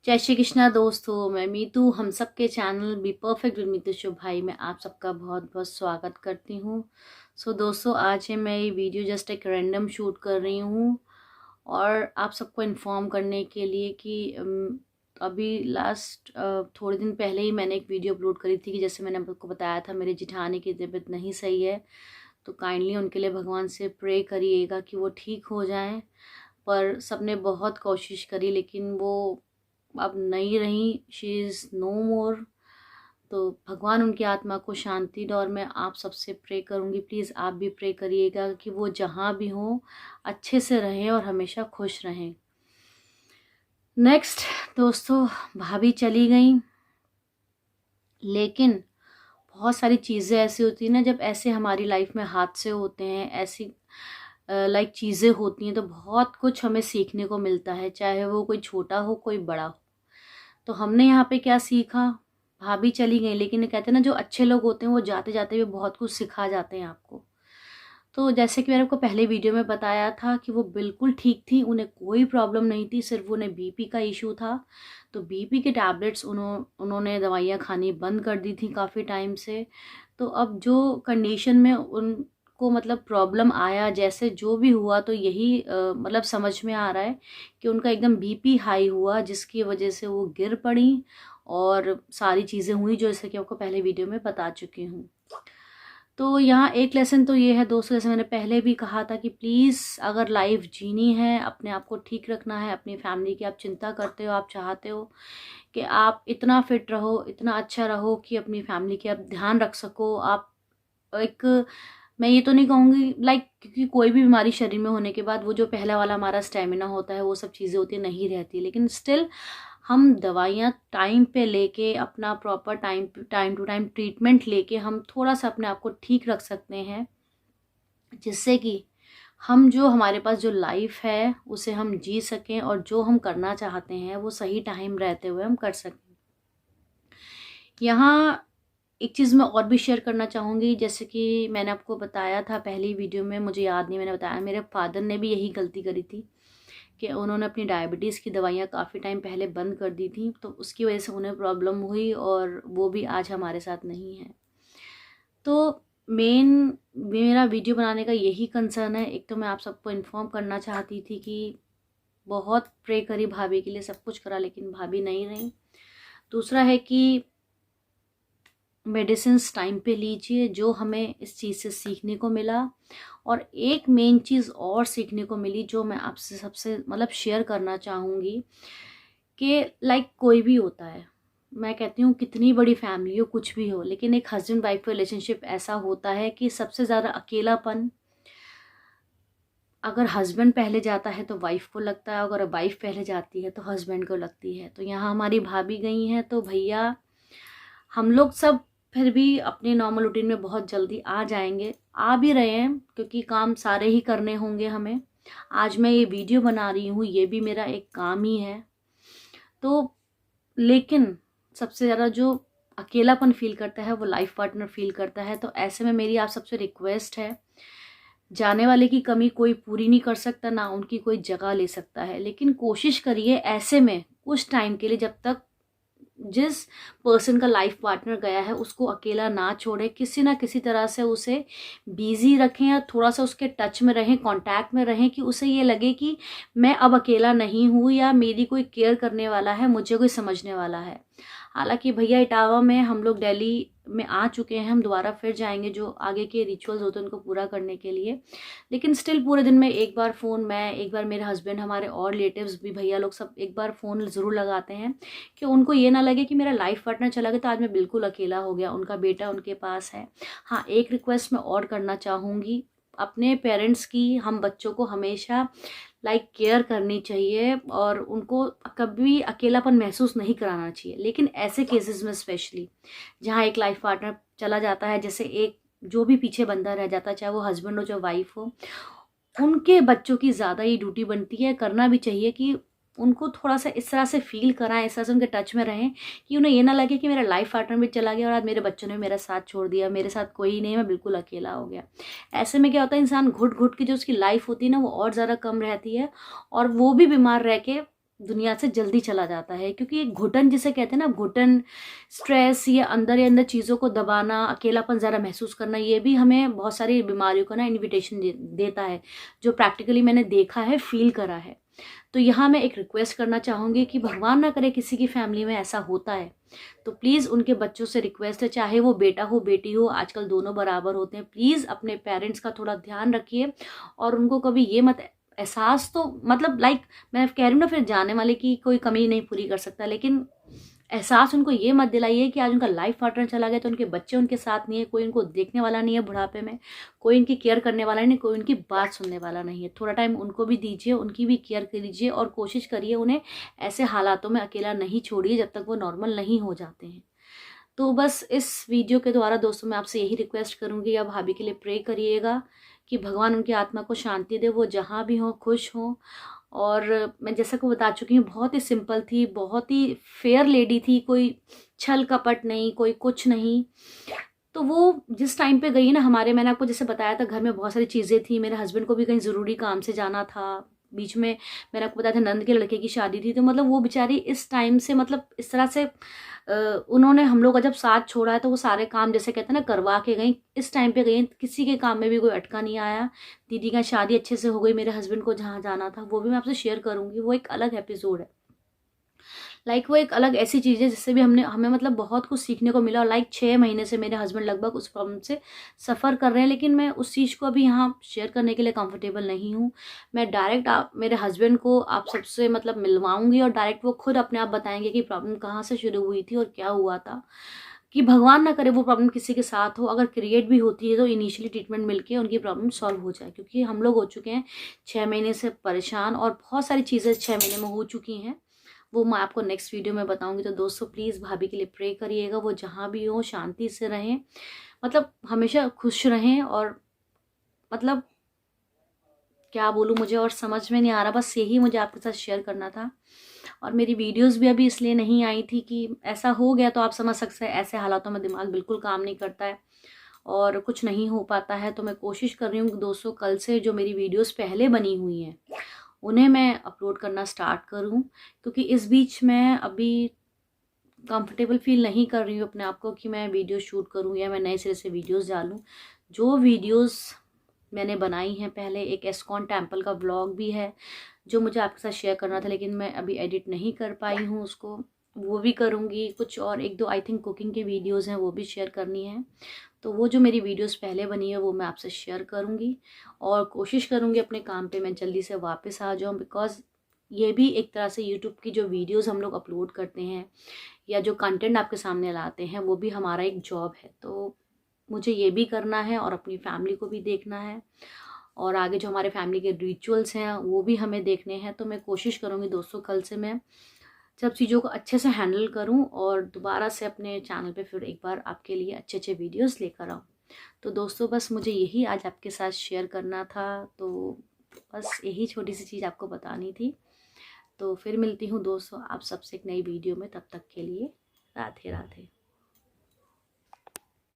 जय श्री कृष्णा दोस्तों, मैं मीतू। हम सबके channel be perfect with Meetu शुभ भाई में आप सबका बहुत बहुत स्वागत करती हूँ। दोस्तों, आज है मैं ये वीडियो जस्ट एक रैंडम शूट कर रही हूँ और आप सबको इन्फॉर्म करने के लिए कि अभी लास्ट थोड़े दिन पहले ही मैंने एक वीडियो अपलोड करी थी कि जैसे मैंने आपको बताया था मेरे जिठानी की तबीयत नहीं सही है, तो काइंडली उनके लिए भगवान से प्रे करिएगा कि वो ठीक हो जाएं। पर सबने बहुत कोशिश करी लेकिन वो अब नहीं रही, शी इज़ नो मोर। तो भगवान उनकी आत्मा को शांति दे और मैं आप सबसे प्रे करूँगी, प्लीज़ आप भी प्रे करिएगा कि वो जहाँ भी हों अच्छे से रहें और हमेशा खुश रहें। नेक्स्ट दोस्तों, भाभी चली गई, लेकिन बहुत सारी चीज़ें ऐसी होती हैं ना, जब ऐसे हमारी लाइफ में हादसे होते हैं, ऐसी लाइक चीज़ें होती हैं तो बहुत कुछ हमें सीखने को मिलता है, चाहे वो कोई छोटा हो कोई बड़ा हो। तो हमने यहाँ पे क्या सीखा, भाभी चली गई लेकिन कहते हैं ना, जो अच्छे लोग होते हैं वो जाते जाते भी बहुत कुछ सिखा जाते हैं आपको। तो जैसे कि मैंने आपको पहले वीडियो में बताया था कि वो बिल्कुल ठीक थी, उन्हें कोई प्रॉब्लम नहीं थी, सिर्फ उन्हें बीपी का इशू था। तो बीपी के टैबलेट्स उन्होंने दवाइयाँ खानी बंद कर दी थी काफ़ी टाइम से। तो अब जो कंडीशन में उनको मतलब प्रॉब्लम आया, जैसे जो भी हुआ, तो यही मतलब समझ में आ रहा है कि उनका एकदम बीपी हाई हुआ, जिसकी वजह से वो गिर पड़ी और सारी चीज़ें हुई जो जैसे कि आपको पहले वीडियो में बता चुकी हूँ। तो यहाँ एक लेसन तो ये है दोस्तों, जैसे मैंने पहले भी कहा था कि प्लीज़ अगर लाइफ जीनी है, अपने आप को ठीक रखना है, अपनी फैमिली की आप चिंता करते हो, आप चाहते हो कि आप इतना फिट रहो, इतना अच्छा रहो कि अपनी फैमिली की आप ध्यान रख सको। आप एक, मैं ये तो नहीं कहूँगी लाइक, क्योंकि कोई भी बीमारी शरीर में होने के बाद वो जो पहला वाला हमारा स्टेमिना होता है वो सब चीज़ें होती है, नहीं रहती, लेकिन स्टिल हम दवाइयाँ टाइम पे लेके अपना proper time to time treatment लेके हम थोड़ा सा अपने आप को ठीक रख सकते हैं, जिससे कि हम जो हमारे पास जो लाइफ है उसे हम जी सकें और जो हम करना चाहते हैं वो सही टाइम रहते हुए हम कर सकें। यहाँ एक चीज़ मैं और भी शेयर करना चाहूँगी, जैसे कि मैंने आपको बताया था पहली वीडियो में, मुझे याद नहीं मैंने बताया, मेरे फादर ने भी यही गलती करी थी कि उन्होंने अपनी डायबिटीज़ की दवाइयाँ काफ़ी टाइम पहले बंद कर दी थी, तो उसकी वजह से उन्हें प्रॉब्लम हुई और वो भी आज हमारे साथ नहीं है। तो मेन मेरा वीडियो बनाने का यही कंसर्न है, एक तो मैं आप सबको इन्फॉर्म करना चाहती थी कि बहुत प्रे करी भाभी के लिए, सब कुछ करा, लेकिन भाभी नहीं रही। दूसरा है कि मेडिसिन्स टाइम पे लीजिए, जो हमें इस चीज़ से सीखने को मिला। और एक मेन चीज़ और सीखने को मिली जो मैं आपसे सबसे मतलब शेयर करना चाहूँगी कि लाइक कोई भी होता है, मैं कहती हूँ कितनी बड़ी फैमिली हो, कुछ भी हो, लेकिन एक हस्बैंड वाइफ का रिलेशनशिप ऐसा होता है कि सबसे ज़्यादा अकेलापन अगर हस्बैंड पहले जाता है तो वाइफ को लगता है, अगर वाइफ पहले जाती है तो हस्बैंड को लगती है। तो यहाँ हमारी भाभी गई हैं तो भैया हम लोग सब फिर भी अपने नॉर्मल रूटीन में बहुत जल्दी आ जाएंगे, आ भी रहे हैं, क्योंकि काम सारे ही करने होंगे हमें। आज मैं ये वीडियो बना रही हूँ, ये भी मेरा एक काम ही है। तो लेकिन सबसे ज़्यादा जो अकेलापन फील करता है वो लाइफ पार्टनर फील करता है। तो ऐसे में मेरी आप सबसे रिक्वेस्ट है, जाने वाले की कमी कोई पूरी नहीं कर सकता, ना उनकी कोई जगह ले सकता है, लेकिन कोशिश करिए ऐसे में कुछ टाइम के लिए, जब तक जिस पर्सन का लाइफ पार्टनर गया है उसको अकेला ना छोड़े, किसी ना किसी तरह से उसे बिजी रखें या थोड़ा सा उसके टच में रहें, कांटेक्ट में रहें, कि उसे ये लगे कि मैं अब अकेला नहीं हूँ या मेरी कोई केयर करने वाला है, मुझे कोई समझने वाला है। हालांकि भैया इटावा में हम लोग दिल्ली में आ चुके हैं, हम दोबारा फिर जाएंगे जो आगे के रिचुअल्स होते हैं उनको पूरा करने के लिए, लेकिन स्टिल पूरे दिन में एक बार फ़ोन, मैं एक बार, मेरे हस्बैंड, हमारे और रिलेटिव्स भी, भैया लोग सब एक बार फ़ोन ज़रूर लगाते हैं कि उनको ये ना लगे कि मेरा लाइफ पार्टनर चला गया तो आज मैं बिल्कुल अकेला हो गया, उनका बेटा उनके पास है। हाँ, एक रिक्वेस्ट मैं और करना चाहूँगी, अपने पेरेंट्स की हम बच्चों को हमेशा लाइक केयर करनी चाहिए और उनको कभी अकेलापन महसूस नहीं कराना चाहिए, लेकिन ऐसे केसेस में स्पेशली जहाँ एक लाइफ पार्टनर चला जाता है, जैसे एक जो भी पीछे बंदा रह जाता है, चाहे वो हस्बैंड हो चाहे वाइफ हो, उनके बच्चों की ज़्यादा ही ड्यूटी बनती है, करना भी चाहिए कि उनको थोड़ा सा इस तरह से फील कराएं, इस तरह से उनके टच में रहें कि उन्हें ये ना लगे कि मेरा लाइफ पार्टनर भी चला गया और आज मेरे बच्चों ने मेरा साथ छोड़ दिया, मेरे साथ कोई नहीं, मैं बिल्कुल अकेला हो गया। ऐसे में क्या होता है, इंसान घुट घुट की जो उसकी लाइफ होती है ना वो और ज़्यादा कम रहती है और वो भी बीमार रह के दुनिया से जल्दी चला जाता है, क्योंकि एक घुटन जिसे कहते हैं ना, घुटन, स्ट्रेस, ये अंदर ही अंदर चीज़ों को दबाना, अकेलापन ज़्यादा महसूस करना, ये भी हमें बहुत सारी बीमारियों का ना इनविटेशन देता है, जो प्रैक्टिकली मैंने देखा है, फील करा है। तो यहाँ मैं एक रिक्वेस्ट करना चाहूँगी कि भगवान ना करे किसी की फैमिली में ऐसा होता है, तो प्लीज़ उनके बच्चों से रिक्वेस्ट है, चाहे वो बेटा हो बेटी हो, आजकल दोनों बराबर होते हैं, प्लीज़ अपने पेरेंट्स का थोड़ा ध्यान रखिए और उनको कभी ये मत एहसास, तो मतलब लाइक मैं कह रही हूँ ना, फिर जाने वाले की कोई कमी नहीं पूरी कर सकता, लेकिन एहसास उनको ये मत दिलाइए कि आज उनका लाइफ पार्टनर चला गया तो उनके बच्चे उनके साथ नहीं है, कोई उनको देखने वाला नहीं है बुढ़ापे में, कोई उनकी केयर करने वाला नहीं, कोई उनकी बात सुनने वाला नहीं है। थोड़ा टाइम उनको भी दीजिए, उनकी भी केयर कीजिए और कोशिश करिए उन्हें ऐसे हालातों में अकेला नहीं छोड़िए जब तक वो नॉर्मल नहीं हो जाते हैं। तो बस इस वीडियो के द्वारा दोस्तों मैं आपसे यही रिक्वेस्ट करूँगी, आप भाभी के लिए प्रे करिएगा कि भगवान उनकी आत्मा को शांति दे, वो जहाँ भी हों खुश हों। और मैं जैसा कि बता चुकी हूँ, बहुत ही सिंपल थी, बहुत ही फेयर लेडी थी, कोई छल कपट नहीं, कोई कुछ नहीं। तो वो जिस टाइम पे गई ना हमारे, मैंने आपको जैसे बताया था, घर में बहुत सारी चीज़ें थी, मेरे हस्बैंड को भी कहीं ज़रूरी काम से जाना था, बीच में मैंने आपको बताया था नंद के लड़के की शादी थी, तो मतलब वो बेचारी इस टाइम से, मतलब इस तरह से उन्होंने हम लोग का जब साथ छोड़ा है तो वो सारे काम जैसे कहते हैं ना करवा के गई, इस टाइम पे गई, किसी के काम में भी कोई अटका नहीं आया। दीदी का शादी अच्छे से हो गई, मेरे हस्बैंड को जहाँ जाना था वो भी मैं आपसे शेयर करूँगी, वो एक अलग एपिसोड है। वो एक अलग ऐसी चीज़ है जिससे भी हमें मतलब बहुत कुछ सीखने को मिला। और 6 महीने से मेरे हस्बैंड लगभग उस प्रॉब्लम से सफ़र कर रहे हैं, लेकिन मैं उस चीज़ को अभी यहाँ शेयर करने के लिए कंफर्टेबल नहीं हूँ। मैं डायरेक्ट मेरे हस्बैंड को आप सबसे मतलब मिलवाऊंगी और डायरेक्ट वो खुद अपने आप बताएंगे कि प्रॉब्लम कहाँ से शुरू हुई थी और क्या हुआ था, कि भगवान ना करे वो प्रॉब्लम किसी के साथ हो, अगर क्रिएट भी होती है तो इनिशियली ट्रीटमेंट मिलके उनकी प्रॉब्लम सॉल्व हो जाए, क्योंकि हम लोग हो चुके हैं 6 महीने से परेशान और बहुत सारी चीज़ें 6 महीने में हो चुकी हैं, वो मैं आपको नेक्स्ट वीडियो में बताऊंगी। तो दोस्तों प्लीज़ भाभी के लिए प्रे करिएगा, वो जहाँ भी हो शांति से रहें, मतलब हमेशा खुश रहें। और मतलब क्या बोलूँ, मुझे और समझ में नहीं आ रहा, बस यही मुझे आपके साथ शेयर करना था। और मेरी वीडियोस भी अभी इसलिए नहीं आई थी कि ऐसा हो गया, तो आप समझ सकते हैं ऐसे हालातों में दिमाग बिल्कुल काम नहीं करता है और कुछ नहीं हो पाता है। तो मैं कोशिश कर रही हूँ दोस्तों, कल से जो मेरी वीडियोस पहले बनी हुई हैं उन्हें मैं अपलोड करना स्टार्ट करूँ, क्योंकि इस बीच मैं अभी कंफर्टेबल फील नहीं कर रही हूँ अपने आप को कि मैं वीडियो शूट करूँ या मैं नए सिरे से वीडियोस डालूँ। जो वीडियोस मैंने बनाई हैं पहले, एक एस्कॉन टेम्पल का व्लॉग भी है जो मुझे आपके साथ शेयर करना था, लेकिन मैं अभी एडिट नहीं कर पाई हूँ उसको, वो भी करूँगी। कुछ और 1-2 आई थिंक कुकिंग की वीडियोज़ हैं, वो भी शेयर करनी है। तो वो जो मेरी वीडियोज़ पहले बनी है वो मैं आपसे शेयर करूँगी और कोशिश करूँगी अपने काम पे मैं जल्दी से वापस आ जाऊँ, बिकॉज़ ये भी एक तरह से यूट्यूब की जो वीडियोज़ हम लोग अपलोड करते हैं या जो कंटेंट आपके सामने लाते हैं वो भी हमारा एक जॉब है। तो मुझे ये भी करना है और अपनी फैमिली को भी देखना है और आगे जो हमारे फैमिली के रिचुअल्स हैं वो भी हमें देखने हैं। तो मैं कोशिश करूँगी दोस्तों, कल से मैं सब चीज़ों को अच्छे से हैंडल करूँ और दोबारा से अपने चैनल पे फिर एक बार आपके लिए अच्छे अच्छे वीडियोस लेकर आऊँ। तो दोस्तों बस मुझे यही आज आपके साथ शेयर करना था, तो बस यही छोटी सी चीज़ आपको बतानी थी। तो फिर मिलती हूँ दोस्तों आप सबसे एक नई वीडियो में, तब तक के लिए राधे राधे।